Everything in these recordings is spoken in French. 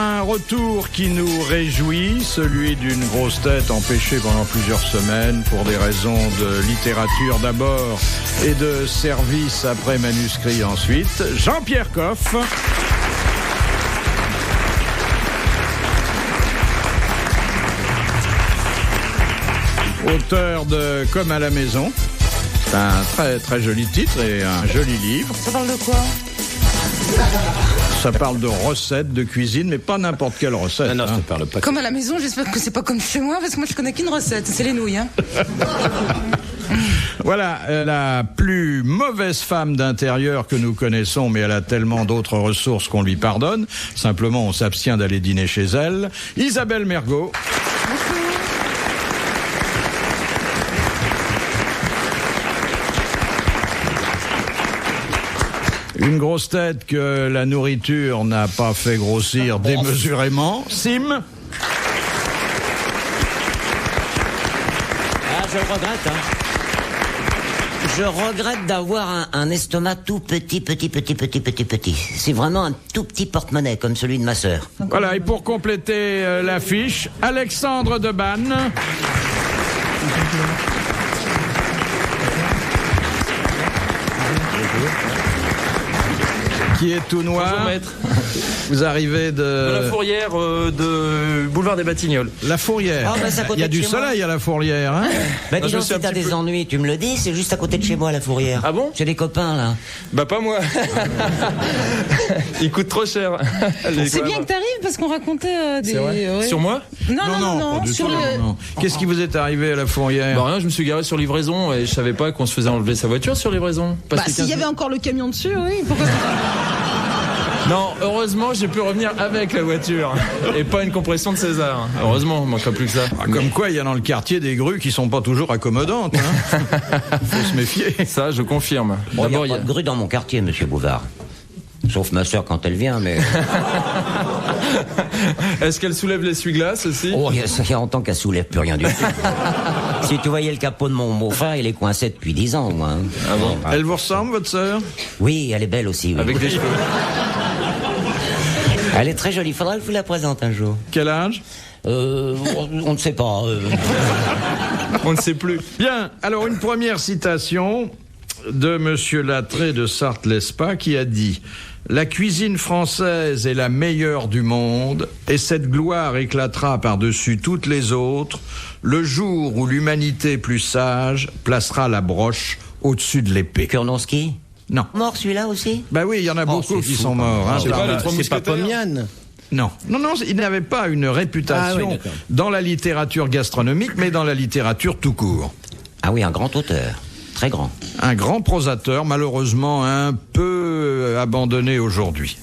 Un retour qui nous réjouit, celui d'une grosse tête empêchée pendant plusieurs semaines pour des raisons de littérature d'abord et de service après manuscrit ensuite. Jean-Pierre Coff. Auteur de Comme à la maison. C'est un très très joli titre et un joli livre. Ça parle de quoi ? Ça parle de recettes de cuisine, mais pas n'importe quelle recette. Non, ça parle pas. Comme à la maison, j'espère que c'est pas comme chez moi, parce que moi je connais qu'une recette, c'est les nouilles. Voilà, la plus mauvaise femme d'intérieur que nous connaissons, mais elle a tellement d'autres ressources qu'on lui pardonne. Simplement, on s'abstient d'aller dîner chez elle. Isabelle Mergot. Une grosse tête que la nourriture n'a pas fait grossir démesurément. Sim. Je regrette, Je regrette d'avoir un estomac tout petit. C'est vraiment un tout petit porte-monnaie, comme celui de ma sœur. Voilà, et pour compléter l'affiche, Alexandre Debanne. Qui est tout noir. Bonjour maître. Vous arrivez De la Fourrière de boulevard des Batignolles. La Fourrière. Ah, bah, c'est à côté il y a de du chez moi. soleil à la Fourrière, hein? Bah Non, dis je donc, suis si un t'as petit des peu- ennuis, tu me le dis, c'est juste à côté de chez moi, la Fourrière. Ah bon? J'ai des copains, là. Bah pas moi. Il coûte trop cher. C'est bien que t'arrives parce qu'on racontait des. C'est vrai. Ouais. Sur moi? Non, pas du sur tout, le. non. Qu'est-ce qui vous est arrivé à la Fourrière? Bah rien, je me suis garé sur livraison et je savais pas qu'on se faisait enlever sa voiture sur livraison. Parce Bah, que s'il y avait encore le camion dessus, oui, pourquoi Non, heureusement, j'ai pu revenir avec la voiture et pas une compression de César. Heureusement, il manquerait plus que ça. Ah, comme quoi, il y a dans le quartier des grues qui sont pas toujours accommodantes, hein? Faut se méfier. Ça, je confirme. Bon, D'abord, il y a pas de grue dans mon quartier, monsieur Bouvard. Sauf ma sœur quand elle vient, mais... Est-ce qu'elle soulève l'essuie-glace aussi? Oh, il y a 40 ans qu'elle soulève plus rien du tout. Si tu voyais le capot de mon beau-frère, il est coincé depuis 10 ans, moi. Ah bon? Elle vous ressemble, votre sœur? Oui, elle est belle aussi, oui. Avec des cheveux. Elle est très jolie, faudra que je vous la présente un jour. Quel âge? On ne sait pas. On ne sait plus. Bien, alors une première citation de Monsieur Lattré de Sarthe-Lespas qui a dit « La cuisine française est la meilleure du monde et cette gloire éclatera par-dessus toutes les autres le jour où l'humanité plus sage placera la broche au-dessus de l'épée. » Kurnonski? Non. Mort celui-là aussi? Bah oui, il y en a beaucoup c'est qui fou, sont morts. Hein, C'est pas les trois C'est pas mousquetaires. Pomian. Non, il n'avait pas une réputation Ah oui, d'accord. dans la littérature gastronomique, mais dans la littérature tout court. Ah oui, un grand auteur. Très grand. Un grand prosateur, malheureusement un peu abandonné aujourd'hui.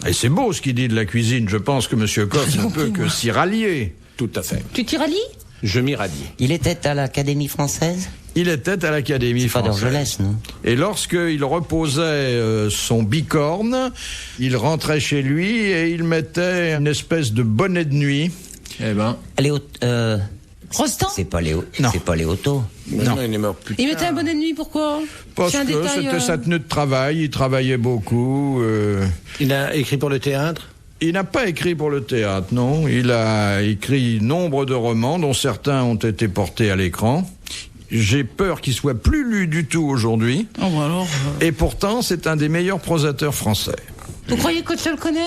Et c'est beau ce qu'il dit de la cuisine. Je pense que M. Coff ne peut que s'y rallier. Tout à fait. Tu t'y rallies ? Je m'y rallie. Il était à l'Académie française? Il était à l'Académie Pas française. d'Orgelès, non? Et lorsqu'il reposait son bicorne, il rentrait chez lui et il mettait une espèce de bonnet de nuit. Eh ben, Léo... Rostand ? C'est pas Léo... Non. C'est pas Léoto. Non. Il est mort plus Il mettait un bonnet de nuit, pourquoi ? Parce C'est un que détail, c'était sa tenue de travail, il travaillait beaucoup. Il a écrit pour le théâtre. Il n'a pas écrit pour le théâtre, non. Il a écrit nombre de romans, dont certains ont été portés à l'écran. J'ai peur qu'il soit plus lu du tout aujourd'hui. Oh, bah alors. Et pourtant, c'est un des meilleurs prosateurs français. Vous croyez que je le connais ?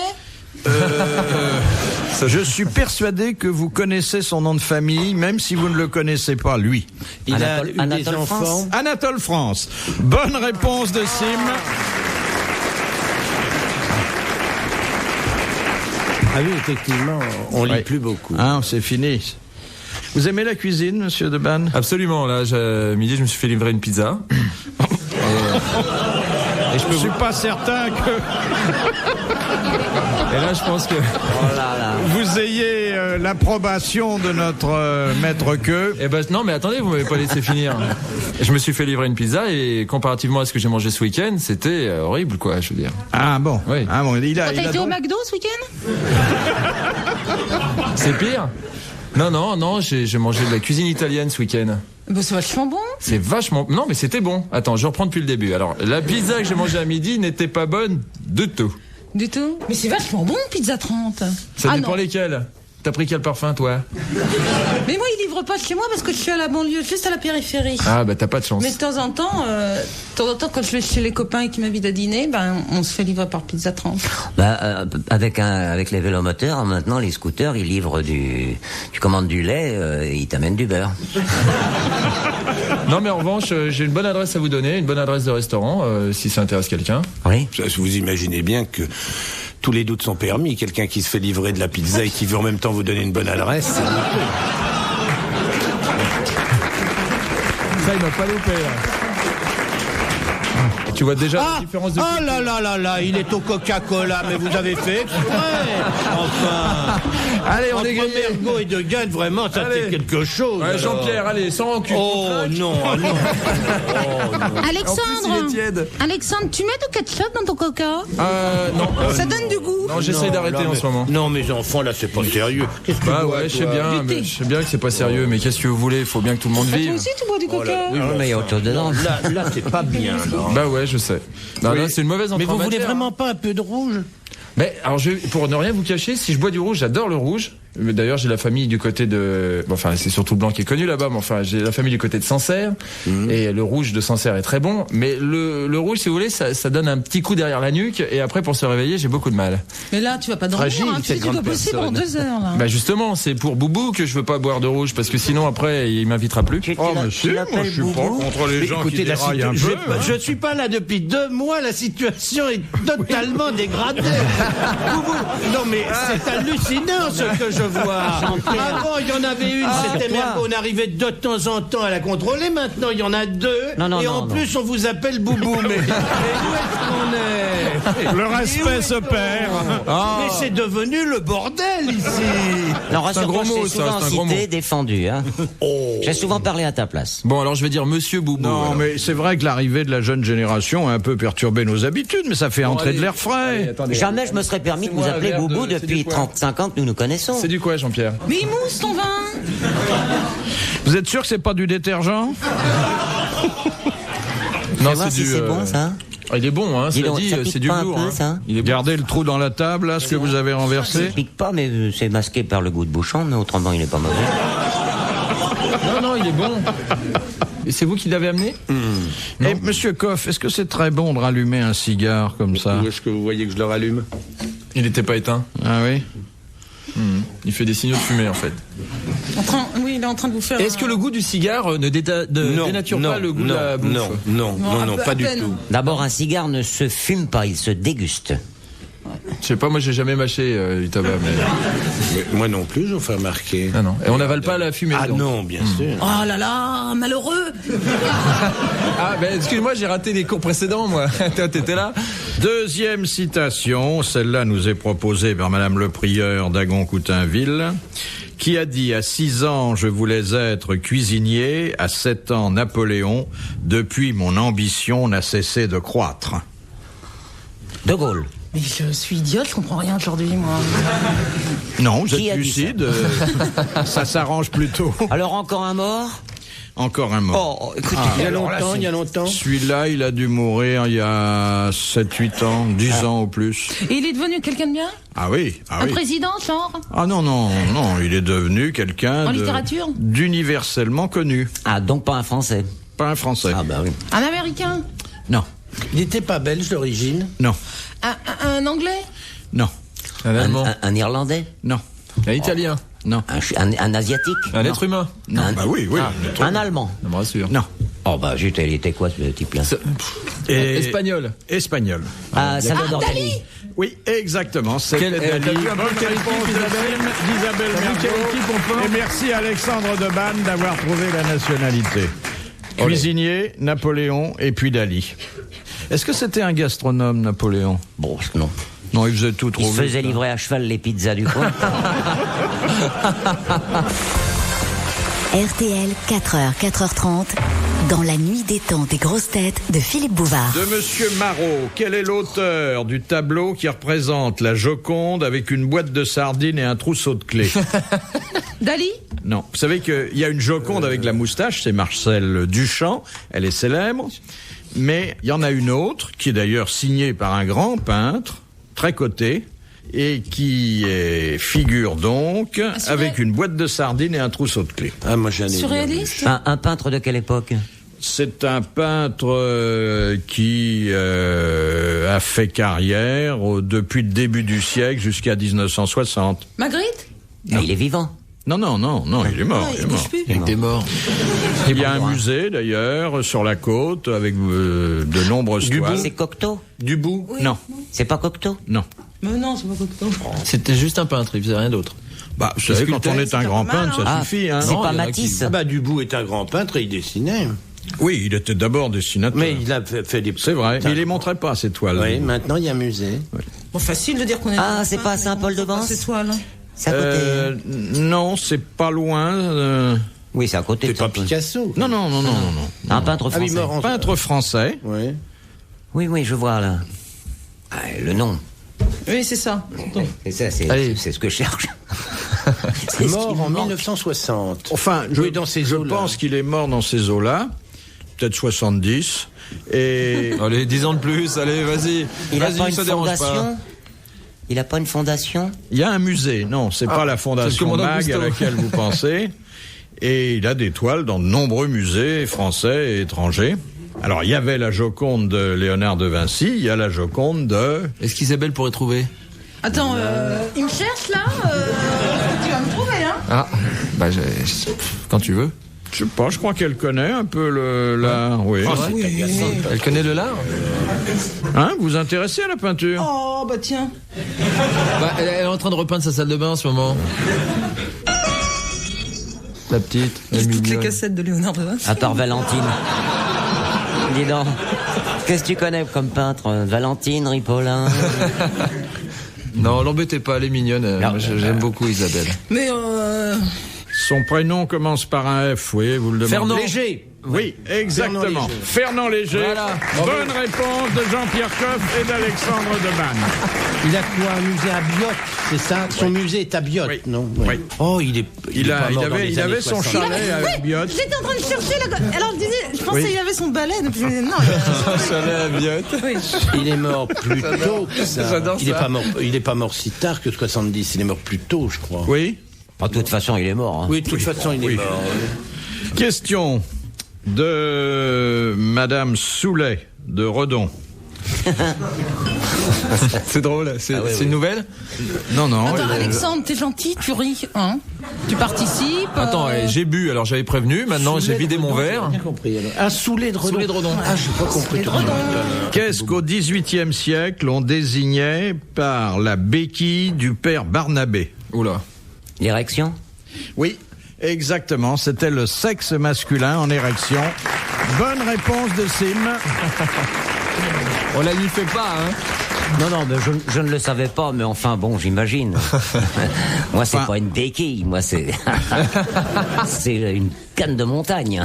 Je suis persuadé que vous connaissez son nom de famille, même si vous ne le connaissez pas, lui. Il Anatole- a eu des Anatole enfants. France. Anatole France. Bonne réponse de Sim. Ah oui, effectivement, on lit Ouais. plus beaucoup. Hein, c'est fini. Vous aimez la cuisine, monsieur Debanne? absolument. Là, midi, je me suis fait livrer une pizza. Et je Je peux suis vous... pas certain que Et là, je pense que... Oh là là. vous ayez l'approbation de notre maître queue. Eh ben, non, mais attendez, vous m'avez pas laissé finir. Je me suis fait livrer une pizza et comparativement à ce que j'ai mangé ce week-end, c'était horrible, quoi, je veux dire. Ah bon. Oui. Ah bon, il a T'as été au donc- McDo ce week-end ? C'est pire? Non, j'ai mangé de la cuisine italienne ce week-end. Bah, c'est vachement bon. C'est vachement... Non, mais c'était bon. Attends, je reprends depuis le début. Alors, la pizza que j'ai mangée à midi n'était pas bonne du tout. Du tout. Mais c'est vachement bon, Pizza 30. Ça dépend non. lesquels. T'as pris quel parfum, toi? Mais moi, il livre pas chez moi parce que je suis à la banlieue, juste à la périphérie. Ah, bah t'as pas de chance. Mais de temps en temps, quand je vais chez les copains et qu'ils m'invitent à dîner, ben, on se fait livrer par Pizza 30. Bah, avec les vélomoteurs, maintenant, les scooters, ils livrent tu commandes du lait, ils t'amènent du beurre. Non, mais en revanche, j'ai une bonne adresse à vous donner, une bonne adresse de restaurant, si ça intéresse quelqu'un. Oui. Vous imaginez bien que tous les doutes sont permis. Quelqu'un qui se fait livrer de la pizza et qui veut en même temps vous donner une bonne adresse, c'est Ça, il m'a pas loupé, là. Tu vois déjà la différence de... Oh là là, il est au Coca-Cola, mais vous avez fait exprès. Enfin, Allez, on est entre grillé. Mergo et De Gaine, vraiment, ça Allez. fait quelque chose. Ouais, alors. Jean-Pierre, allez, sans rancune. Oh non, oh non. Oh, non. En plus, il Alexandre, est tiède. Alexandre, tu mets du ketchup dans ton coca? Non. Ça donne du goût. Non, j'essaye Non, d'arrêter là, en mais- ce moment. Non, mes enfants, là, c'est pas sérieux. Qu'est-ce que tu Bah bois, ouais, je sais toi bien, Du thé. mais je sais bien que c'est pas sérieux, mais qu'est-ce que vous voulez? Il faut bien que tout le monde Toi vive. aussi, tu bois du coca? Oui, mais il y a autre chose dedans. Là, c'est pas bien, là. Bah ouais, je sais. Non, là, c'est une mauvaise entrée Mais en vous voulez matière. vraiment pas un peu de rouge? Mais alors, pour ne rien vous cacher, si je bois du rouge, j'adore le rouge. D'ailleurs, j'ai la famille du côté de... Bon, enfin, c'est surtout le blanc qui est connu là-bas, mais enfin, j'ai la famille du côté de Sancerre. Et le rouge de Sancerre est très bon. Mais le rouge, si vous voulez, ça donne un petit coup derrière la nuque. Et après, pour se réveiller, j'ai beaucoup de mal. Mais là, tu vas pas dormir, Fragile, hein. Tu sais, cette tu dois grande bosser pendant personne. 2 heures, là. Bah justement, c'est pour Boubou que je veux pas boire de rouge, parce que sinon, après, il m'invitera plus. Oh, monsieur, moi, je suis pas contre les gens qui déraillent un peu. Je suis pas là depuis 2 mois, la situation est totalement dégradée. Non mais c'est hallucinant ce que je vois. Avant il y en avait une, c'était Mergo, on arrivait de temps en temps à la contrôler, maintenant il y en a 2, Non, et non, en non. plus on vous appelle Boubou, mais où est-ce qu'on est? Le respect se perd. Mais c'est devenu le bordel ici. Non, C'est un gros rassure-toi, mot, je t'ai ça, souvent c'est un gros cité, mot. défendu. Hein. J'ai souvent parlé à ta place. Bon, alors je vais dire Monsieur Boubou. Non, alors. mais c'est vrai que l'arrivée de la jeune génération a un peu perturbé nos habitudes, mais ça fait entrer allez. de l'air frais. Attendez. Jamais je me serais permis de vous C'est-moi un appeler verre Boubou de- c'est depuis du quoi 35 ans que nous nous connaissons. C'est du quoi, Jean-Pierre? Mais il mousse ton vin. Vous êtes sûr que c'est pas du détergent? Non, Fais voir si c'est bon, ça. Ah, il est bon, hein, Dis cela donc, dit, ça pique c'est du pas un lourd. peu, Hein. ça Il est bon. Gardez le trou dans la table, là, ce que vous avez Ça renversé. pique pas, mais c'est masqué par le goût de bouchon, mais autrement il est pas mauvais. Non, il est bon. Et c'est vous qui l'avez amené? Et monsieur Coff, est-ce que c'est très bon de rallumer un cigare comme ça? Où est-ce que vous voyez que je le rallume? Il n'était pas éteint. Ah oui? Il fait des signaux de fumée, en fait. Oui, il est en train de vous faire. Est-ce que le goût du cigare ne dénature pas le goût de la bouffe? Non, pas du tout. D'abord, un cigare ne se fume pas, il se déguste. Je sais pas, moi j'ai jamais mâché du tabac, mais... Mais moi non plus, je vous fais remarquer. Ah non. Et on n'avale pas la fumée. Ah donc. non, bien sûr. Oh là là, malheureux. Ah, ben excuse-moi, j'ai raté les cours précédents, moi. Toi, t'étais là. Deuxième citation, celle-là nous est proposée par Madame le Prieur d'Agon-Coutainville, qui a dit: à 6 ans, je voulais être cuisinier, à 7 ans, Napoléon, depuis mon ambition n'a cessé de croître. De Gaulle. Mais je suis idiote, je comprends rien aujourd'hui, moi. Non, vous Qui êtes a dit lucide, ça s'arrange plutôt. Alors encore un mort? Encore un mot. Oh, écoutez, Il y a longtemps. Celui-là, il a dû mourir il y a 7-8 ans, 10 ans au plus. Et il est devenu quelqu'un de bien? Ah oui, ah Un oui. président, genre? Ah non, il est devenu quelqu'un En littérature d'universellement connu. Ah, donc pas un Français. Pas un Français. Ah bah oui. Un Américain? Non, Il n'était pas belge d'origine. non, Un Anglais? non, Un Allemand. Un Irlandais? non, Un Italien. non, Un Asiatique? Un être humain. non. Bah oui, oui. Un Allemand? Ça me rassure. Non. Oh bah zut, il était quoi ce type-là? Et- Espagnol. Espagnol. Ah, Salvador Dali. Oui, exactement. C'était Quel- Dali. t'as vu un peu Bonne quelle réponse équipe, d'Isabelle T'as vu quelle Mergo. équipe on forme Et merci à Alexandre Debanne d'avoir trouvé la nationalité. Cuisinier, Napoléon et puis Dali. Est-ce que c'était un gastronome, Napoléon? Bon, non. Non, il faisait tout Il trop se vite. faisait livrer à cheval les pizzas du coin. RTL, 4h, 4h30, dans la nuit des temps des grosses têtes de Philippe Bouvard. De Monsieur Marot, quel est l'auteur du tableau qui représente la Joconde avec une boîte de sardines et un trousseau de clés? Dali? Non. Vous savez qu'il y a une Joconde avec la moustache, c'est Marcel Duchamp, elle est célèbre. Mais il y en a une autre, qui est d'ailleurs signée par un grand peintre, très coté et qui figure donc avec une boîte de sardines et un trousseau de clés. Ah, moi, j'en ai Surréaliste. Un peintre de quelle époque? C'est un peintre qui a fait carrière depuis le début du siècle jusqu'à 1960. Magritte. Ah, il est vivant. Non, il est mort. Ah, il est mort. bouge plus. Il était mort. Il y a un musée d'ailleurs sur la côte avec de nombreuses toiles. C'est Cocteau? Dubout. Oui. Non, C'est pas Cocteau? non. Mais non, c'est pas Cocteau. C'était juste un peintre, il faisait rien d'autre. Bah, vous savez, quand on est un grand peintre, ça Ah, suffit. Hein. C'est Non, pas il y en a Matisse? qui- Ah bah, Dubout est un grand peintre et il dessinait. Oui, il était d'abord dessinateur. Mais il a fait des... C'est vrai, mais il les montrait pas, ces toiles. Oui, maintenant il y a un musée. Bon, facile de dire qu'on est. Ah, c'est pas à Saint-Paul-de-Vence? C'est toi, là. C'est à côté. Non, c'est pas loin. Oui, c'est à côté C'est de pas Saint-Paul. Picasso. Non. Un peintre Ah oui, français. mort en... Peintre français. Oui. Oui, je vois là. Ah, le nom. Oui, c'est ça. Et ça, Allez. c'est ce que je cherche. Mort en 1960. Enfin, Joué dans ces je eaux-là. pense qu'il est mort dans ces eaux-là. Peut-être 70. Et Allez, 10 ans de plus, allez, vas-y. Il a pas Vas-y, une ça dérange pas. fondation? Il a pas une fondation? il y a un musée. Non, c'est pas la c'est le fondation commandant MAG à Cousteau. laquelle vous pensez. Et il a des toiles dans de nombreux musées français et étrangers. Alors, il y avait la Joconde de Léonard de Vinci, il y a la Joconde de... Est-ce qu'Isabelle pourrait trouver? Attends, il me cherche là. Tu vas me trouver, hein. Ah, bah, quand tu veux. Je sais pas, je crois qu'elle connaît un peu l'art. Oui. Elle connaît le lard? Hein, vous vous intéressez à la peinture? Oh, bah tiens. Bah, elle est en train de repeindre sa salle de bain en ce moment. La petite, elle est Toutes les mignonne. cassettes de Léonard de Vinci. À part Valentine. Dis donc. Qu'est-ce que tu connais comme peintre? Valentine, Ripollin? Non, l'embêtez pas, elle est mignonne. Non. Moi, j'aime beaucoup Isabelle. Mais Son prénom commence par un F, oui, vous le demandez. Fernand. Léger. Oui, exactement. Fernand Léger. Voilà. Bonne réponse de Jean-Pierre Coff et d'Alexandre Debanne. Il a quoi? Un musée à Biot, c'est ça? Son musée est à Biot, Oui. non? Oui. Oh, il avait son chalet avec Biot. j'étais en train de chercher la. Alors je disais, je pensais Oui. qu'il avait son balai. Donc je disais, non. Chalet à Biotte. Oui. Il est mort plus tôt que ça. J'adore Il est ça. pas mort. Il est pas mort si tard que 70. Il est mort plus tôt, je crois. Oui. De toute façon, il est mort. Hein. Oui, de toute façon, il est mort. Question de Madame Soulet de Redon. C'est drôle, c'est une nouvelle? Non. Attends, Alexandre, t'es gentil, tu ris, hein. Tu participes. Attends, j'ai bu, alors j'avais prévenu, maintenant j'ai vidé mon verre. J'ai bien compris. Alors. Un Soulet de Redon. Soulet de Redon. Ah, j'ai pas compris. tout de suite. Qu'est-ce qu'au XVIIIe siècle on désignait par la béquille du père Barnabé? Oula. L'érection? Oui, exactement. C'était le sexe masculin en érection. Bonne réponse de Sim. On la lui fait pas, hein. Non, mais je ne le savais pas, mais enfin, bon, j'imagine. Moi, c'est Enfin- pas une béquille, moi, c'est... c'est une canne de montagne.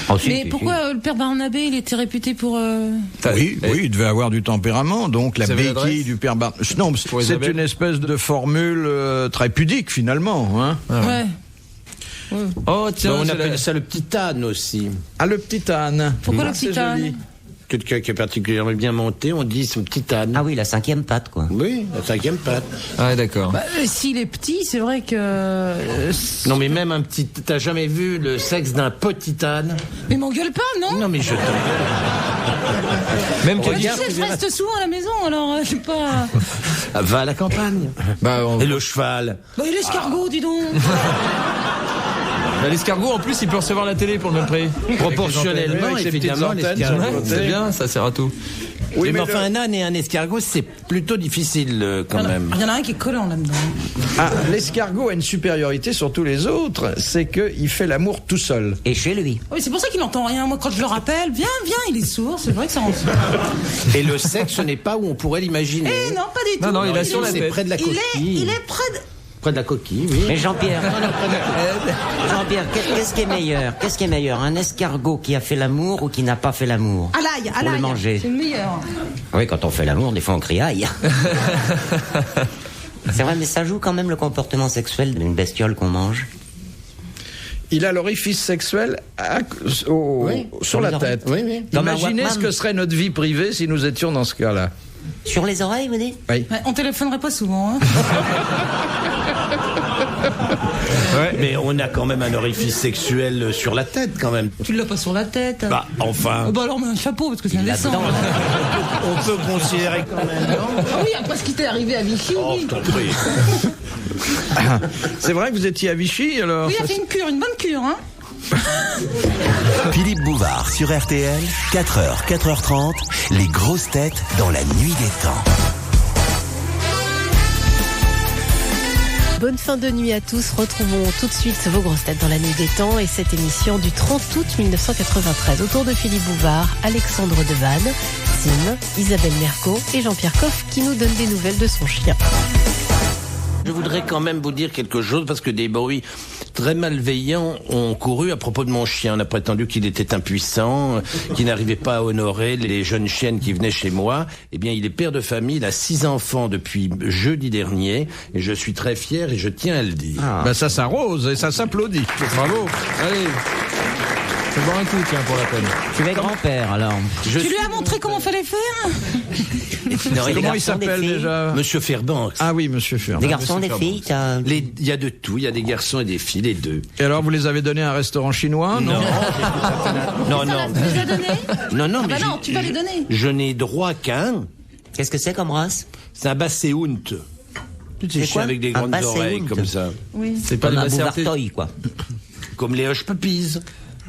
Oh, si, Mais si, pourquoi le père Barnabé, il était réputé pour. Oui, il devait avoir du tempérament. Donc la Vous avez béquille l'adresse du père Barnabé. Non, c'est Isabelle une espèce de formule très pudique finalement. Hein. Ouais. Oh, tiens, On c'est appelle la- ça le petit âne aussi. Ah, le petit âne. Pourquoi le C'est petit âne? joli. Quelqu'un qui est particulièrement bien monté, on dit son petit âne. Ah oui, la 5e patte, quoi. Oui, la 5e patte. Ah, d'accord. Bah, s'il est petit, c'est vrai que. Non, mais même un petit. T'as jamais vu le sexe d'un petit âne? Mais m'engueule pas, non? Non, mais je t'en. Même Mais qu'elle tu dit... sais, je reste souvent à la maison, alors je sais pas. Va à la campagne. Bah, Et le cheval. Bah, et l'escargot, dis donc. l'escargot, en plus, il peut recevoir la télé pour le même prix. Proportionnellement, Avec ses petites évidemment, antennes l'escargot. sur le côté. C'est bien, ça sert à tout. Oui, mais mais enfin, un âne et un escargot, c'est plutôt difficile quand même. Il y en a un qui est collant là-dedans. l'escargot a une supériorité sur tous les autres, c'est qu'il fait l'amour tout seul. Et chez lui. Oui, c'est pour ça qu'il n'entend rien. Moi, quand je le rappelle, viens, il est sourd. C'est vrai que ça rend sourd. Et le sexe, ce n'est pas où on pourrait l'imaginer. Eh non, pas du tout. Non, il a sur la C'est tête. près de la coquille. Il est près de. Près de la coquille, oui. Mais Jean-Pierre, qu'est-ce qui est meilleur? Qu'est-ce qui est meilleur? Un escargot qui a fait l'amour ou qui n'a pas fait l'amour? À l'ail, à Pour le l'ail. manger. C'est le meilleur. Oui, quand on fait l'amour, des fois on crie aïe. C'est vrai, mais ça joue quand même le comportement sexuel d'une bestiole qu'on mange. Il a l'orifice sexuel sur la tête. Oui, oui. Comme un Imaginez Walkman. ce que serait notre vie privée si nous étions dans ce cas-là. Sur les oreilles, vous dites? Oui. Ouais, on téléphonerait pas souvent. Hein. Mais on a quand même un orifice sexuel sur la tête, quand même. Tu l'as pas sur la tête. Bah, enfin. Bah alors, mets un chapeau, parce que c'est indécent. Là-dedans, On peut considérer quand même, non? Ah oui, après ce qui t'est arrivé à Vichy, Oh, oui. je t'en prie. C'est vrai que vous étiez à Vichy, alors? Oui, il a fait une cure, une bonne cure, hein. Philippe Bouvard sur RTL, 4h, 4h30, les grosses têtes dans la nuit des temps. Bonne fin de nuit à tous. Retrouvons tout de suite vos grosses têtes dans la nuit des temps et cette émission du 30 août 1993. Autour de Philippe Bouvard, Alexandre Devanne, Sim, Isabelle Mergo et Jean-Pierre Coff qui nous donne des nouvelles de son chien. Je voudrais quand même vous dire quelque chose parce que des bruits très malveillants ont couru à propos de mon chien. On a prétendu qu'il était impuissant, qu'il n'arrivait pas à honorer les jeunes chiennes qui venaient chez moi. Eh bien, il est père de famille, il a 6 enfants depuis jeudi dernier et je suis très fier et je tiens à le dire. Ben ça s'arrose et ça s'applaudit. Bravo. Allez. Fais boire un coup, tiens, pour la peine. Tu es grand-père, alors. Tu lui as montré comment fallait faire? Comment il s'appelle déjà? Monsieur Fairbanks. Ah oui, monsieur Ferrand. Des garçons, des filles, t'as... Il y a de tout, il y a des garçons et des filles, les deux. Et alors, vous les avez donnés à un restaurant chinois? Non, non, Tu les as donnés? non, Ah mais bah non, tu vas les donner. je n'ai droit qu'un. Qu'est-ce que c'est comme race? C'est un basséhound. Tous ces C'est chiens quoi? avec des Un grandes oreilles basséhound. comme ça. Oui. C'est pas Comme les un bassets bouvartoï, quoi. Comme les hush puppies.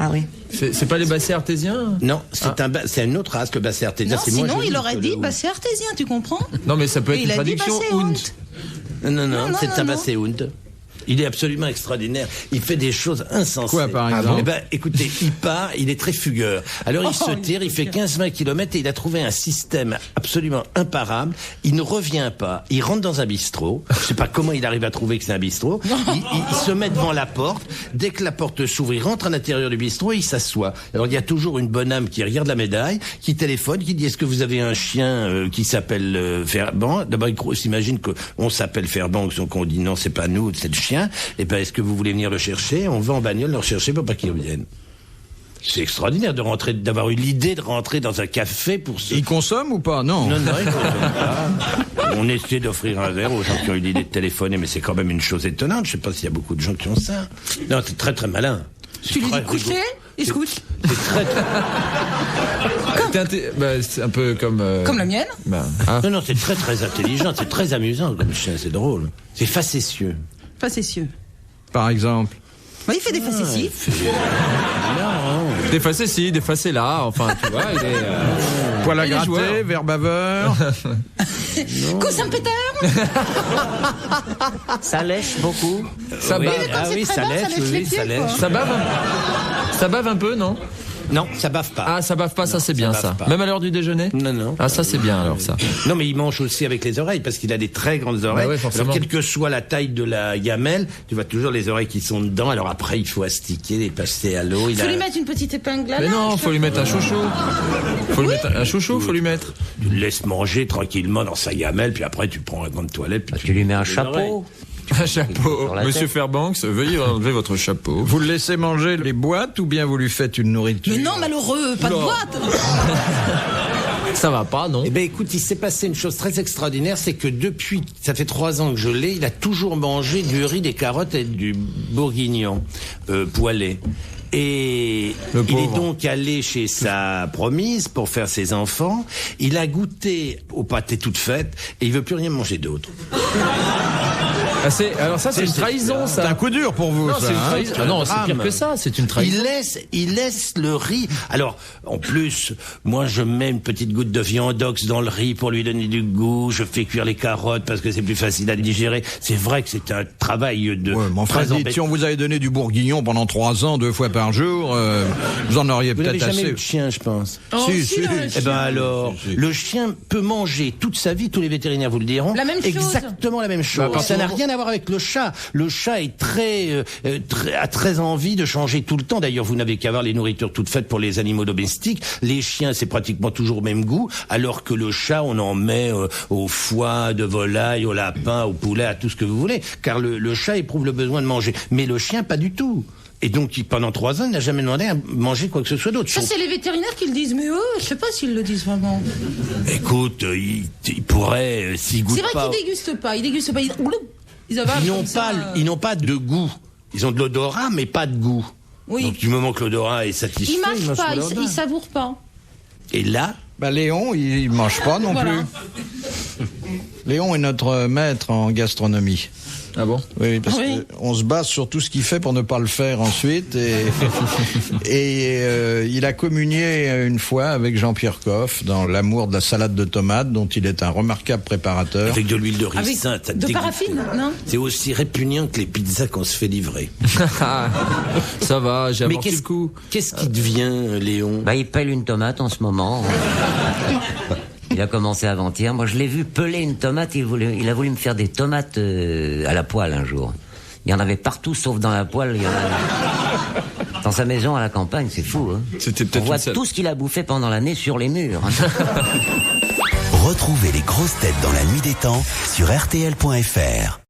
Ah oui. C'est pas les bassets artésiens? Non, c'est une autre race, le basset artésien. Non, C'est moins sinon joli il aurait que dit, le- bah c'est artésien, tu comprends? Non, mais ça peut être Et une il a dit traduction. basséhound. Non, Non, c'est non, un non. basséhound. Il est absolument extraordinaire. Il fait des choses insensées. Quoi, par exemple? Eh ben, écoutez, il part, il est très fugueur. Alors, il se il tire, il fait 15-20 km et il a trouvé un système absolument imparable. Il ne revient pas. Il rentre dans un bistrot. Je sais pas comment il arrive à trouver que c'est un bistrot. Il se met devant la porte. Dès que la porte s'ouvre, il rentre à l'intérieur du bistrot et il s'assoit. Alors, il y a toujours une bonne âme qui regarde la médaille, qui téléphone, qui dit, est-ce que vous avez un chien qui s'appelle Fairbanks? D'abord, il s'imagine qu'on s'appelle Fairbanks, donc on dit non, c'est pas nous, c'est le chien. Et ben, est-ce que vous voulez venir le chercher? On va en bagnole le rechercher pour pas qu'il revienne. C'est extraordinaire de rentrer, d'avoir eu l'idée de rentrer dans un café pour se... Il consomme ou pas? Non. Non, non, il consomme pas. On essaie d'offrir un verre aux gens qui ont eu l'idée de téléphoner, mais c'est quand même une chose étonnante. Je sais pas s'il y a beaucoup de gens qui ont ça. Non, c'est très très malin. C'est Tu lui très dis coucher, rigolo. il se couche. C'est un peu comme. Comme la mienne. Non, non, c'est très très intelligent, c'est très amusant comme chien, c'est drôle. C'est facétieux. Facétieux. Par exemple. Bah, il fait des facéties. Des facéties, des facés là, enfin, tu vois, il est. Poil à il est joueur. gratter, verre baveur. Cousin Peter. Ça lèche beaucoup. Ça Oui, bave. comme ah c'est oui, très ça bas, ça lèche, lèche oui, les ça pieds, lèche. quoi. Ça bave un peu, non? Non, ça bave pas. Ah, ça bave pas, ça Non, c'est bien ça ça. bave pas. Même à l'heure du déjeuner? Non, non. Ah, ça c'est bien alors ça. Non, mais il mange aussi avec les oreilles parce qu'il a des très grandes oreilles. ouais, forcément. Alors, quelle que soit la taille de la gamelle, tu vois toujours les oreilles qui sont dedans. Alors après, il faut astiquer, les passer à l'eau. Faut lui mettre une petite épingle à Mais non, linge, faut lui mettre un chouchou. Faut lui mettre un chouchou, faut lui mettre. Tu le laisses manger tranquillement dans sa gamelle, puis après tu prends la grande toilette. Puis Tu lui mets un les oreilles. chapeau. Un chapeau. Sur la Monsieur tête. Fairbanks, veuillez enlever votre chapeau. Vous le laissez manger les boîtes ou bien vous lui faites une nourriture? Mais non, malheureux, pas de boîte. Ça va pas, non? Eh ben écoute, il s'est passé une chose très extraordinaire, c'est que depuis, ça fait 3 ans que je l'ai, il a toujours mangé du riz, des carottes et du bourguignon poêlé. Et Le il est pauvre. donc allé chez sa promise pour faire ses enfants. Il a goûté au pâté toute faite et il veut plus rien manger d'autre. Ah, alors ça, c'est une trahison, C'est un ça. coup dur pour vous, Non, ça. c'est une hein. trahison. Ah non, c'est pire que ça, c'est une trahison. Il laisse le riz. Alors, en plus, moi, je mets une petite goutte de viandox dans le riz pour lui donner du goût. Je fais cuire les carottes parce que c'est plus facile à digérer. C'est vrai que c'est un travail de... Ouais, mais enfin, très dites, si on vous avait donné du bourguignon pendant 3 ans, 2 fois par jour, vous en auriez Vous n'avez peut-être jamais assez. eu de chien, je pense. Oh, Si, si, si. là, Eh ben alors, le chien peut manger toute sa vie, tous les vétérinaires vous le diront. La même chose. Exactement la même chose. Bah, Ça n'a rien à voir avec le chat. Le chat est a très envie de changer tout le temps. D'ailleurs, vous n'avez qu'à voir les nourritures toutes faites pour les animaux domestiques. Les chiens, c'est pratiquement toujours au même goût, alors que le chat, on en met au foie de volaille, au lapin, au poulet, à tout ce que vous voulez. Car le chat éprouve le besoin de manger. Mais le chien, pas du tout. Et donc, pendant 3 ans, il n'a jamais demandé à manger quoi que ce soit d'autre. Ça, c'est les vétérinaires qui le disent, mais eux, je sais pas s'ils le disent vraiment. Écoute, il pourrait, s'il goûte C'est vrai pas... qu'ils dégustent pas, ils avalent comme ça, Ils n'ont pas de goût. Ils ont de l'odorat, mais pas de goût. Oui. Donc, du moment que l'odorat est satisfait, Ils mâchent pas, l'odorat. ils savourent pas. Et là, Léon, il mange pas non Voilà. plus. Léon est notre maître en gastronomie. Ah bon? Oui, parce Oui. qu'on se base sur tout ce qu'il fait pour ne pas le faire ensuite. Et il a communié une fois avec Jean-Pierre Coff dans l'amour de la salade de tomates, dont il est un remarquable préparateur. avec de l'huile de Avec ricin, ça te de dégoûte. paraffine, non? C'est aussi répugnant que les pizzas qu'on se fait livrer. Ça va, j'ai Mais amorti le coup. qu'est-ce qui devient, Léon? Bah, il pèle une tomate en ce moment. Il a commencé avant-hier. Moi, je l'ai vu peler une tomate. Il a voulu me faire des tomates à la poêle un jour. Il y en avait partout, sauf dans la poêle. Il y en a... Dans sa maison à la campagne, c'est fou. Hein. C'était On peut-être voit une seule. tout ce qu'il a bouffé pendant l'année sur les murs. Retrouvez les grosses têtes dans la nuit des temps sur RTL.fr.